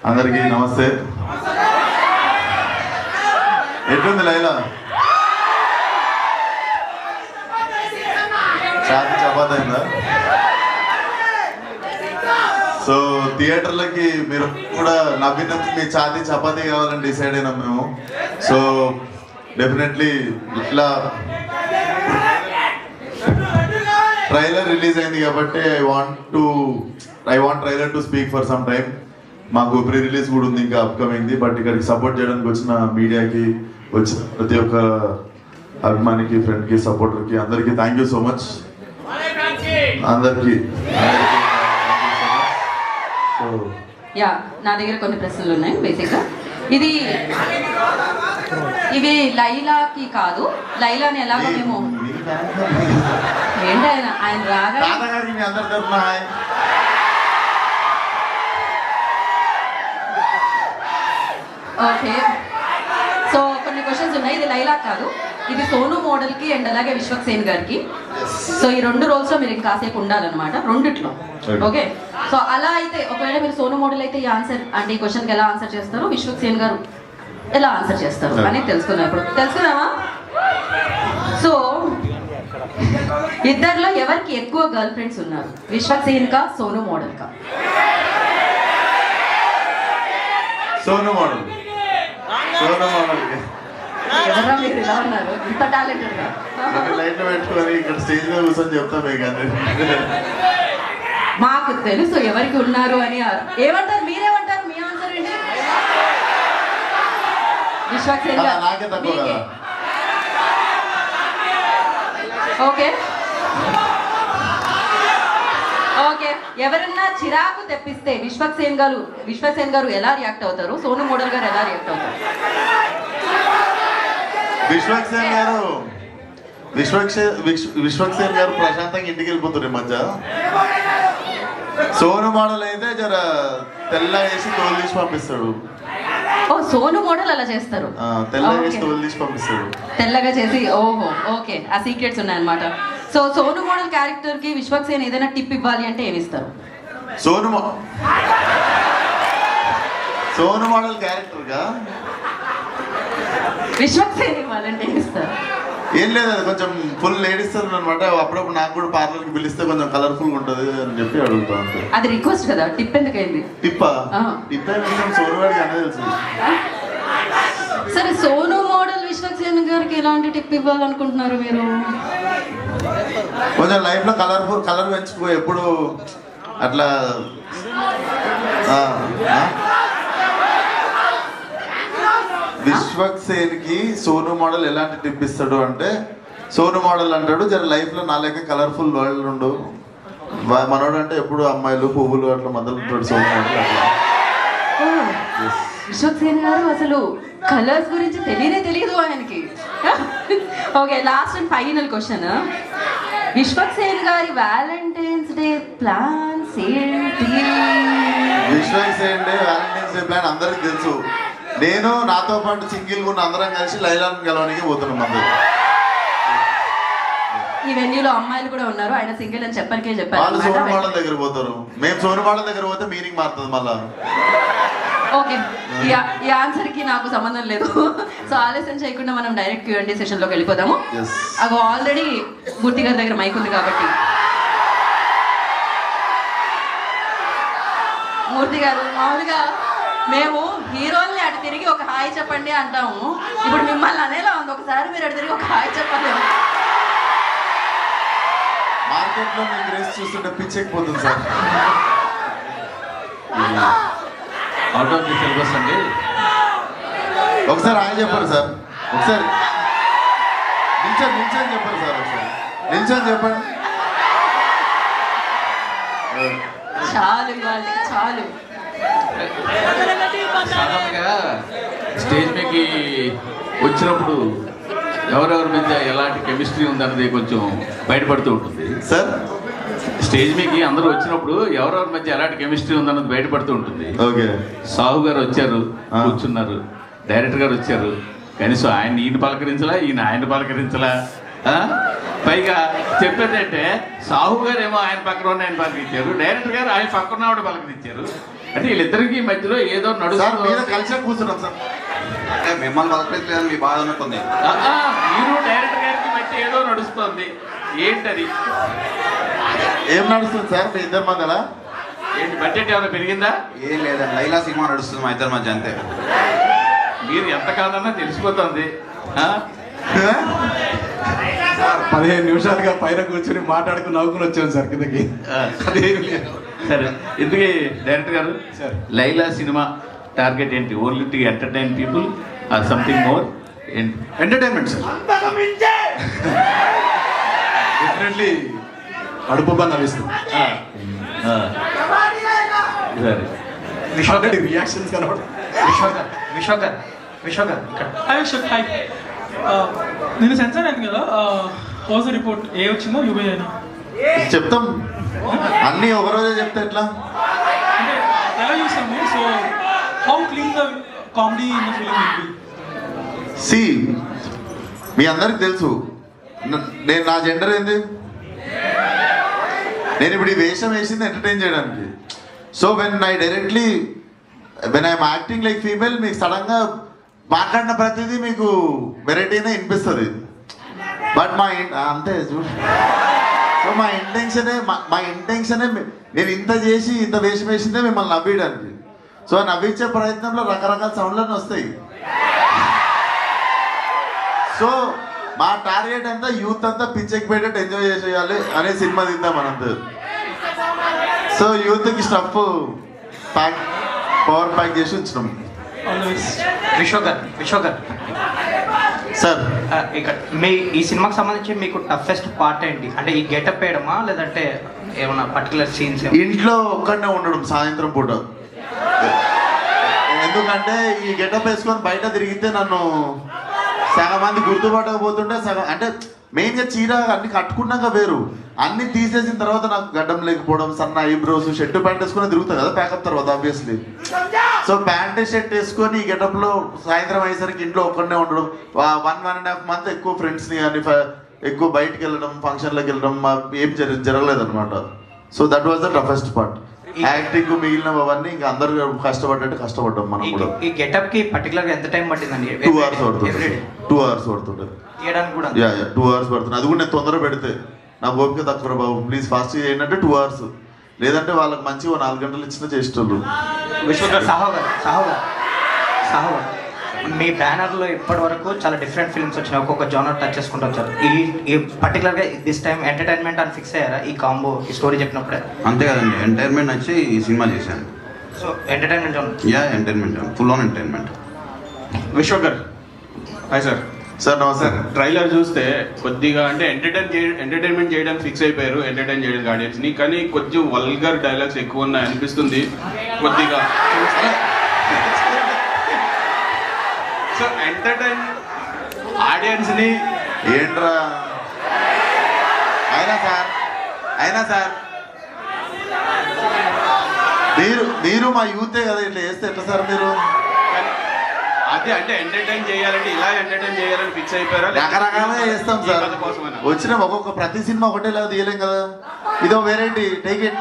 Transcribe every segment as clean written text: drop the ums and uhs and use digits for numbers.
అందరికీ నమస్తే. ఎట్లుంది లైలా? ఛాతీ చపాతీ అయిందా? సో థియేటర్లకి మీరు కూడా నవ్వినందుకు మీ ఛాతీ చపాతీ కావాలని డిసైడ్ అయినాం మేము. సో డెఫినెట్లీ ఇట్లా ట్రైలర్ రిలీజ్ అయింది కాబట్టి I want trailer to speak for some time. మాకు ప్రీ రిలీజ్ కూడా ఉంది ఇంకా అప్కమింగ్ది. బట్ ఇక్కడికి సపోర్ట్ చేయడానికి వచ్చిన మీడియాకి, వచ్చిన ప్రతి ఒక్క అభిమానికి, ఫ్రెండ్కి, సపోర్టర్కి అందరికీ థ్యాంక్ యూ సో మచ్. అందరికీ యా, నా దగ్గర కొన్ని ప్రశ్నలు ఉన్నాయి. బేసిక్గా ఇవి లైలాకి కాదు. లైలాని ఎలాగో మేము ఏంటి ఆయన రాగా ఓకే. సో కొన్ని క్వశ్చన్స్ ఉన్నాయి. ఇది లైలా కాదు, ఇది సోను మోడల్కి అండ్ అలాగే విశ్వక్సేన్ గారికి. సో ఈ రెండు రోల్స్లో మీరు ఇంకాసేపు ఉండాలన్నమాట, రెండిట్లో. ఓకే. సో అలా అయితే ఒకవేళ మీరు సోను మోడల్ అయితే ఈ ఆన్సర్ అంటే ఈ క్వశ్చన్కి ఎలా ఆన్సర్ చేస్తారు, విశ్వక్సేన్ గారు ఎలా ఆన్సర్ చేస్తారు అనేది తెలుసుకుందాం. ఇప్పుడు తెలుసుకుందామా? సో ఇద్దరిలో ఎవరికి ఎక్కువ గర్ల్ ఫ్రెండ్స్ ఉన్నారు, విశ్వక్సేన్ కా సోను మోడల్ కా? సోను మోడల్. ఎవరా మీరు ఇలా ఉన్నారు, ఇంత టాలెంటెడ్ గా? లైట్ పెట్టుకొని ఇక్కడ స్టేజ్ మీద కూర్చొని చెప్తాం. మాకు తెలుసు ఎవరికి ఉన్నారు అని. ఏమంటారు, మీరేమంటారు? మీ ఆన్సర్ ఏంటి? విశ్వక్సేన్ గారు. Okay okay. ఎవరన్నా చిరాకు తెప్పిస్తే విశ్వక్సేన్ గారు ఎలా రియాక్ట్ అవుతారు, సోను మోడల్ గారు ఎలా రియాక్ట్ అవుతారు? విశ్వక్సేన్ గారు ప్రశాంతంగా ఇంటికి వెళ్ళిపోతారు ఈ మధ్య. సోను మోడల్ అయితే జర తెల్లగా వేసి తోలు తీసి పంపిస్తాడు. ఓ, సోను మోడల్ అలా చేస్తారు, తెల్లగా వేసి తోలు తీసి పంపిస్తాడు, తెల్లగా చేసి. ఓహో, ఓకే. ఆ సీక్రెట్స్ ఉన్నాయన్నమాట. సో సోను మోడల్ క్యారెక్టర్ కి విశ్వక్సేన్ ఏదైనా టిప్ ఇవ్వాలి అంటే ఏమి ఇస్తారు? సోను మోడల్ క్యారెక్టర్ గా విశ్వక్సేన్ ఇవ్వాలంటే ఏమి ఇస్తారు? ఏం లేదు, అది కొంచెం ఫుల్ లేడీస్ అనమాట. అప్పుడప్పుడు నాకు కూడా పార్లర్కి పిలిస్తే కొంచెం కలర్ఫుల్ ఉంటుంది అని చెప్పి అడుగుతాను. అది రిక్వెస్ట్ కదా, టిప్ ఎందుకైంది? టిప్పా? టిప్ సోను వాడికి అనేది తెలుసు. సరే, సోను మోడల్ విశ్వక్సేన్ గారికి ఎలాంటి టిప్ ఇవ్వాలనుకుంటున్నారు మీరు? కొంచెం లైఫ్ లో కలర్ పెంచుకో, ఎప్పుడు అట్లా. విశ్వక్సేన్ కి సోను మోడల్ ఎలాంటి టిప్ ఇస్తాడు అంటే, సోను మోడల్ అంటాడు జర లైఫ్ లో నా లెక్క కలర్ఫుల్ వరల్డ్ ఉండు. మనోడు అంటే ఎప్పుడు అమ్మాయిలు, పువ్వులు అట్లా మొదలుంటాడు సోను మోడల్ అట్లా. విశ్వక్సేన్ గారు అసలు కలర్స్ గురించి తెలియదు ఆయనకి. Okay, last and final question. Vishwaksen గారి వ్యాలంటైన్స్ డే ప్లాన్స్ ఏంటి? Vishwaksen day Valentine's day plan అందరికి తెలుసు. నేను నాతో పాటు సింగిల్ ఉన్న అందరం కలిసి లైలాను గెలవడానికి పోతున్నాం. అందరూ ఈ వెన్యూలో అమ్మాయిలు కూడా ఉన్నారు, ఆయన సింగిల్ అని చెప్పనికే చెప్పారు. వాళ్ళు సోను మోడల్ దగ్గర పోతారు, మేము సోను మోడల్ దగ్గర పోతే మీనింగ్ మారుతుంది మళ్ళా. ఓకే, ఈ ఆన్సర్ కి నాకు సంబంధం లేదు. సో ఆలస్యం చేయకుండా మనం డైరెక్ట్ Q&A సెషన్ లోకి వెళ్ళిపోదాము. అవి ఆల్రెడీ మూర్తి గారి దగ్గర మైక్ ఉంది కాబట్టి. మూర్తి గారు, మామూలుగా మేము హీరోల్ని అటు తిరిగి ఒక హాయ్ చెప్పండి అంటాము, ఇప్పుడు మిమ్మల్ని అనేలా ఉంది. ఒకసారి మీరు అటు తిరిగి ఒక హాయ్ చెప్పండి. మార్కెట్ లో మీ డ్రెస్ చూస్తుంటే పిచ్చెక్కిపోతుంది sir. Out of the syllabus అండి. ఒకసారి ఆయన చెప్పారు సార్, ఒకసారి నిల్చొని చెప్పారు సార్, ఒకసారి నిల్చొని చెప్పండి. చాలు, ఇవాళ చాలు. సాధారణంగా స్టేజ్ మీదకి వచ్చినప్పుడు ఎవరెవరి మధ్య ఎలాంటి కెమిస్ట్రీ ఉందన్నది కొంచెం బయటపడుతూ ఉంటుంది సార్. స్టేజ్ మీదకి అందరూ వచ్చినప్పుడు ఎవరెవరి మధ్య ఎలాంటి కెమిస్ట్రీ ఉందన్నది బయటపడుతూ ఉంటుంది. ఓకే, సాహు గారు వచ్చారు, కూర్చున్నారు. డైరెక్టర్ గారు వచ్చారు, కనీసం ఈయన పలకరించలా, ఈయన ఆయన పలకరించలా. పైగా చెప్పేది అంటే సాహు గారు ఏమో ఆయన పక్కన ఉన్న ఆయన పలకరించారు, డైరెక్టర్ గారు ఆయన పక్కన పలకరించారు. అంటే వీళ్ళిద్దరికి మధ్యలో ఏదో సార్ మీద నడుస్తుంది. కలిసి కూర్చున్నాం సార్. అంటే మిమ్మల్ని వదిలేదని మీ బాధ అనుకుంది. మీరు డైరెక్టర్ గారికి మధ్య ఏదో నడుస్తుంది, ఏంటది? ఏం నడుస్తుంది సార్ మీ ఇద్దరి మధ్యల? ఏంటి బడ్జెట్ ఏమైనా పెరిగిందా? ఏం లేదండి, లైలా సినిమా నడుస్తుంది మా ఇద్దరి మధ్య అంతే. మీరు ఎంత కాదన్నా తెలిసిపోతుంది. 15 నిమిషాలుగా పైన కూర్చొని మాట్లాడుకుని నవ్వుకుని వచ్చాను సార్ కిందకి. అదేం లేదు. సరే, ఇందుకే డైరెక్టర్ గారు, సార్. లైలా సినిమా టార్గెట్ ఏంటి? Only to entertain people or something more? Entertainment sir. Definitely అడుపుగా నవ్విస్తుంది. సరే, రియాక్షన్స్ కనబడు. విశ్వకర్ ఇక్కడ హాయ్ అశోక్ హాయ్ నేను సెన్సార్ అయింది కదా హౌస్ రిపోర్ట్ ఏ వచ్చిందో యూబీ అయినా చెప్తాం అన్నీ ఒకరోజే చెప్తే ఎట్లా? అంటే ఎలా చూస్తాము so how clean the comedy in the film will be see me అందరికి తెలుసు నేను నా జెండర్ ఏంది. నేను ఇప్పుడు ఈ వేషం వేసింది ఎంటర్టైన్ చేయడానికి. So when I'm acting like female, మీకు సడన్గా మాట్లాడిన ప్రతిదీ మీకు వెరైటీనే వినిపిస్తుంది. బట్ అంతే చూడు. సో మా ఇంటెన్షనే నేను ఇంత చేసి ఇంత వేషం వేసిందే మిమ్మల్ని నవ్వేయడానికి. సో నవ్వించే ప్రయత్నంలో రకరకాల సౌండ్లన్నీ వస్తాయి. సో మా టార్గెట్ అంతా యూత్ అంతా పిచ్చెక్కి పెట్టేట్టు ఎంజాయ్ చేసేయాలి అనే సినిమా తీద్దాం మనంతా. సో యూత్కి స్టఫ్ పవర్ ప్యాక్ చేసి ఉంచినాం. విశ్వకర్ సార్ ఇక్కడ మీ ఈ సినిమాకి సంబంధించి మీకు టఫెస్ట్ పార్ట్ ఏంటి? అంటే ఈ గెటప్ వేయడమా లేదంటే ఏమన్నా పర్టికులర్ సీన్స్? ఇంట్లో ఒక్కడనే ఉండడం సాయంత్రం పూట. ఎందుకంటే ఈ గెటప్ వేసుకొని బయట తిరిగితే నన్ను సగం మంది గుర్తుపట్టకపోతుంటే సగం అంటే మెయిన్గా చీర అన్ని కట్టుకున్నాక వేరు, అన్ని తీసేసిన తర్వాత నాకు గడ్డం లేకపోవడం, సన్న ఐబ్రోస్, షర్ట్ ప్యాంట్ వేసుకొని తిరుగుతాను కదా ప్యాకప్ తర్వాత ఆబ్వియస్లీ. సో ప్యాంట్ షర్ట్ వేసుకొని ఈ గెటప్లో సాయంత్రం అయ్యేసరికి ఇంట్లో ఒక్కడనే ఉండడం. 1.5 months ఎక్కువ ఫ్రెండ్స్ని కానీ ఎక్కువ బయటికి వెళ్ళడం, ఫంక్షన్లకు వెళ్ళడం ఏం జరగలేదు అనమాట. So that was the toughest part. Acting మిగిలినవన్నీ ఇంకా అందరూ కష్టపడ్డాం మనం కూడా. ఈ గెటప్ కి పర్టికులర్ గా ఎంత టైం పట్టిందండి? 2 hours పడుతుంది. 2 hours పడుతుంది. చేయడానికి కూడా 2 hours పడుతుంది. అది కూడా నేను తొందర పెడితే నా ఓపిక తక్కువ బాబు, ప్లీజ్ ఫాస్ట్ చేయండి అంటే 2 hours, లేదంటే వాళ్ళకి మంచిగా 4 గంటలు ఇచ్చినా చేసేటోళ్ళు. సాహో గారు మీ బ్యానర్ లో ఇప్పటి వరకు చాలా డిఫరెంట్ ఫిల్మ్స్ వచ్చినాయి, ఒక్కొక్క జోనర్ టచ్ చేసుకుంటూ వచ్చారు. ఈ పర్టికులర్ గా దిస్ టైం ఎంటర్టైన్మెంట్ అని ఫిక్స్ అయ్యారా ఈ కాంబో ఈ స్టోరీ చెప్పినప్పుడే? అంతే కదండి, ఎంటర్టైన్మెంట్ వచ్చి ఈ సినిమా చేశాను. So entertainment entertainment, full on entertainment. విశ్వకర్ హాయ్ సార్. సార్ నమస్తే. ట్రైలర్ చూస్తే కొద్దిగా అంటే ఎంటర్టైన్మెంట్ చేయడానికి ఫిక్స్ అయిపోయారు, ఎంటర్టైన్ చేయడానికి ఆడియన్స్ ని, కానీ కొంచెం వల్గర్ డైలాగ్స్ ఎక్కువ ఉన్నాయి అనిపిస్తుంది కొద్దిగా. సో ఎంటర్టైన్ ఆడియన్స్ ని ఏంట్రా అయినా సార్ మీరు మా యూతే కదా, ఇట్లా చేస్తే ఎట్లా సార్ మీరు? అదే అంటే ఎంటర్టైన్ చేయాలంటే ఇలా ఎంటర్టైన్ చేయాలని ఫిక్స్ అయిపోయారా? రకరకాలుగా చేస్తాం సార్. వచ్చిన ప్రతి సినిమా ఒకటేలాగా తీయలేం కదా, ఇదో వెరైటీ, టేక్ ఇట్.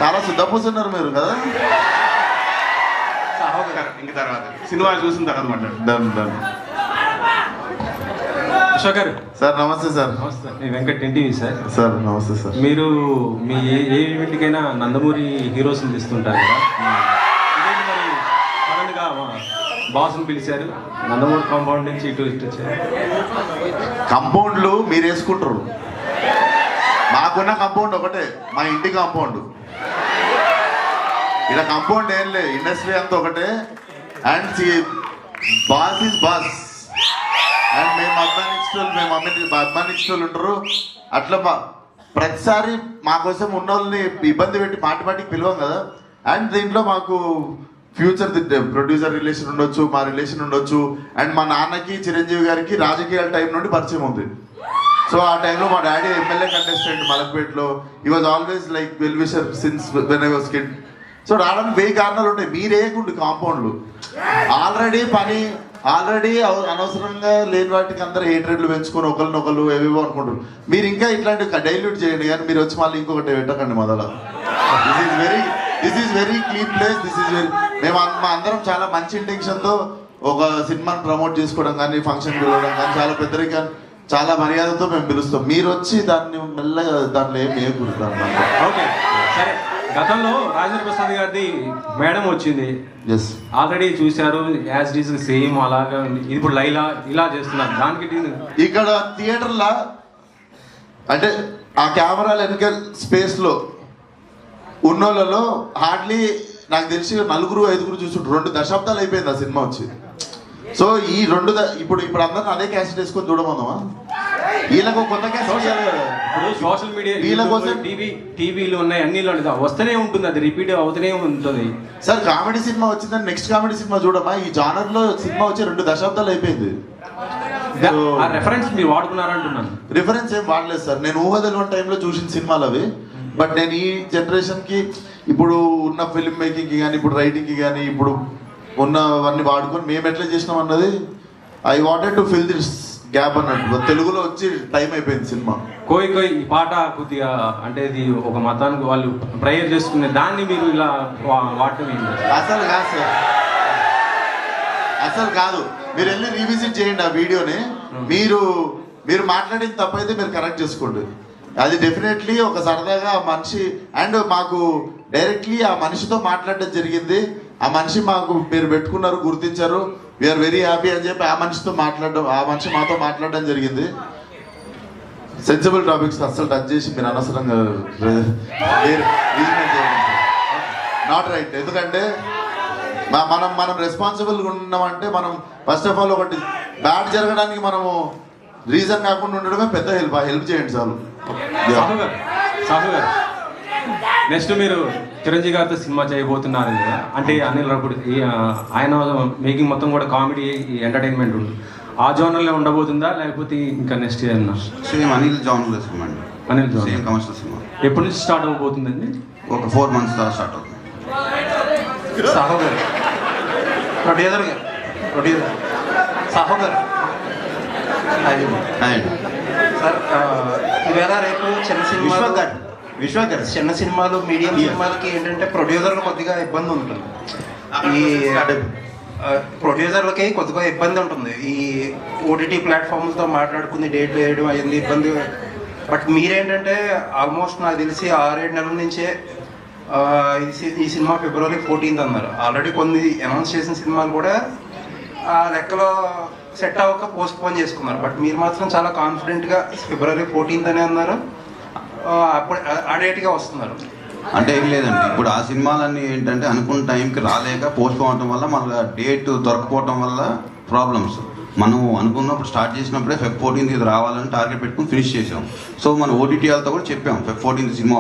చాలా శుద్ధపూసున్నారు మీరు కదా. ఇంక తర్వాత సినిమా చూసిన తర్వాత మాట్లాడు. డన్. విశ్వకర్ సార్ నమస్తే సార్. నమస్తే, నేను వెంకట్ ఎన్టీవీ సార్. సార్ నమస్తే సార్. మీరు మీ ఏ ఈవెంట్కైనా నందమూరి హీరోస్ని తీస్తుంటారు కదా, ఇదేంటి మరి సడన్గా బాస్ని పిలిచారు, నందమూరి కాంపౌండ్ నుంచి ఇటు వచ్చారు? కంపౌండ్లు మీరు వేసుకుంటారు, మాకున్న కంపౌండ్ ఒకటే, మా ఇంటి కాంపౌండ్. ఇలా కాంపౌండ్ ఏం లేదు, ఇండస్ట్రీ అంతా ఒకటే. And boss is boss. And మేము అభిమానించేటోళ్ళు ఉంటారు. అట్లా ప్రతిసారి మా కోసం ఉన్న వాళ్ళని ఇబ్బంది పెట్టి మాటికి పిలవం కదా. అండ్ దీంట్లో మాకు ఫ్యూచర్ ప్రొడ్యూసర్ రిలేషన్ ఉండొచ్చు, మా రిలేషన్ ఉండొచ్చు. అండ్ మా నాన్నకి చిరంజీవి గారికి రాజకీయాల టైం నుండి పరిచయం ఉంది. సో ఆ టైంలో మా డాడీ ఎమ్మెల్యే కంటెస్టెంట్ మలక్పేట్లో. He was always like well wisher since when I was kid. So రావడానికి 1000 కారణాలు ఉంటాయి. మీరు వేయకుండా కాంపౌండ్లు ఆల్రెడీ పని ఆల్రెడీ అనవసరంగా లేని వాటికి అందరు హేట్రెడ్లు పెంచుకొని ఒకరినొకరు ఏవేవో అనుకుంటారు. మీరు ఇంకా ఇట్లాంటి డైల్యూట్ చేయండి, కానీ మీరు వచ్చి మళ్ళీ ఇంకొకటి పెట్టకండి మొదల. This is very clean place. మేము మా అందరం చాలా మంచి ఇంటెన్షన్తో ఒక సినిమాని ప్రమోట్ చేసుకోవడం కానీ, ఫంక్షన్ పిలవడం కానీ, చాలా పెద్దరిగా చాలా మర్యాదతో మేము పిలుస్తాం. మీరు వచ్చి దాన్ని మెల్లగా దాంట్లో ఏం వేయకూడదు. ఓకే సరే, గతంలో రాజేంద్ర ప్రసాద్ గారిది మేడం వచ్చింది, ఎస్ ఆల్రెడీ చూశారు, యాజ్ ఇట్ ఈస్ సేమ్ అలాగా ఉంది. ఇప్పుడు లైలా ఇలా చేస్తున్నారు, దానికి ఇక్కడ థియేటర్లో అంటే ఆ కెమెరాల వెనక స్పేస్లో ఉన్నోళ్ళలో హార్డ్లీ నాకు తెలిసి 4-5 చూస్తుంటారు. 2 దశాబ్దాలు అయిపోయింది ఆ సినిమా వచ్చి. సో ఈ ఇప్పుడు అందరం అదే క్యాసెట్ వేసుకొని చూడమన్నామా? వీళ్ళకు కొత్త క్యాసెట్ ఇప్పుడు సోషల్ మీడియా టీవీలు ఉన్నాయి, అన్ని వస్తూనే ఉంటుంది, అది రిపీట్ అవుతూనే ఉంటుంది. సార్ కామెడీ సినిమా వచ్చిందని నెక్స్ట్ కామెడీ సినిమా చూడమా? ఈ జానర్ లో సినిమా వచ్చి 2 దశాబ్దాలు అయిపోయింది. ఆ రెఫరెన్స్ మీరు వాడుకున్నారంటున్నాను. రిఫరెన్స్ ఏం వాడలేదు సార్. నేను ఊహ తెలియని టైంలో చూసిన సినిమాలు అవి. బట్ నేను ఈ జనరేషన్కి ఇప్పుడు ఉన్న ఫిల్మ్ మేకింగ్కి కానీ, ఇప్పుడు రైటింగ్కి కానీ, ఇప్పుడు ఉన్నవన్నీ వాడుకొని మేము ఎట్లా చేసినాం అన్నది I wanted to fill this gap అన్నట్టు. తెలుగులో వచ్చి టైం అయిపోయింది సినిమా. కోయి ఈ పాట కొద్దిగా అంటే ఇది ఒక మతానికి వాళ్ళు ప్రేయర్ చేసుకునే దాన్ని మీరు ఇలా వాడటం ఏంటి? అసలు కాదు సార్, అసలు కాదు. మీరు వెళ్ళి రీవిజిట్ చేయండి ఆ వీడియోని. మీరు మాట్లాడిన తప్పైతే మీరు కరెక్ట్ చేసుకోండి. అది డెఫినెట్లీ ఒక సరదాగా ఆ మనిషి అండ్ మాకు డైరెక్ట్లీ ఆ మనిషితో మాట్లాడడం జరిగింది. ఆ మనిషి మాకు మీరు పెట్టుకున్నారు, గుర్తించారు, వీఆర్ వెరీ హ్యాపీ అని చెప్పి ఆ మనిషి మాతో మాట్లాడడం జరిగింది. సెన్సిబుల్ టాపిక్స్ అస్సలు టచ్ చేసి మీరు అనవసరంగా నాట్ రైట్. ఎందుకంటే మనం రెస్పాన్సిబుల్గా ఉన్నామంటే మనం ఫస్ట్ ఆఫ్ ఆల్ ఒకటి బ్యాడ్ జరగడానికి మనము రీజన్ కాకుండా ఉండడమే పెద్ద హెల్ప్ చేయండి చాలు. సాహు గారు నెక్స్ట్ మీరు చిరంజీవి గారితో సినిమా చేయబోతున్నారు కదా, అంటే అనిల్ రావుపూడి ఆయన మేకింగ్ మొత్తం కూడా కామెడీ ఎంటర్టైన్మెంట్ ఉంది. ఆ జోనర్లో ఉండబోతుందా లేకపోతే ఇంకా నెక్స్ట్ ఏమన్నా? సేమ్ అనిల్ జానర్లో సినిమా అండి. Anil genre same commercial cinema. ఎప్పటి నుంచి స్టార్ట్ అవబోతుందండి? ఒక 4 months తర్వాత స్టార్ట్ అవుతుంది. సాహు గారు ప్రొడ్యూసర్ సాహు గారు సార్, ఈవేళ రేపు చిన్న సినిమాలు మీడియం సినిమాలకి ఏంటంటే ప్రొడ్యూసర్లు కొద్దిగా ఇబ్బంది ఉంటుంది. ఈ ప్రొడ్యూసర్లకి కొద్దిగా ఇబ్బంది ఉంటుంది. ఈ ఓటీటీ ప్లాట్ఫామ్లతో మాట్లాడుకుని డేట్లు వేయడం అయింది ఇబ్బంది. బట్ మీరేంటంటే ఆల్మోస్ట్ నాకు తెలిసి 6-7 నెలల నుంచే ఈ సినిమా February 14th అన్నారు. ఆల్రెడీ కొన్ని అనౌన్స్ చేసిన సినిమాలు కూడా ఆ లెక్కలో సెట్ అవ్వక పోస్ట్ పోన్ చేసుకున్నారు. బట్ మీరు మాత్రం చాలా కాన్ఫిడెంట్గా February 14th అని అన్నారు, అప్పుడు ఆ డేట్గా వస్తున్నారు. అంటే ఏం లేదండి, ఇప్పుడు ఆ సినిమాలన్నీ ఏంటంటే అనుకున్న టైంకి రాలేక పోస్ట్ పోవడం వల్ల మళ్ళీ డేట్ దొరకపోవడం వల్ల ప్రాబ్లమ్స్. మనం అనుకున్నప్పుడు స్టార్ట్ చేసినప్పుడే Feb 14th ఇది రావాలని టార్గెట్ పెట్టుకుని ఫినిష్ చేసాం. సో మన ఓటీటీ వాళ్ళతో కూడా చెప్పాం Feb 14th సినిమా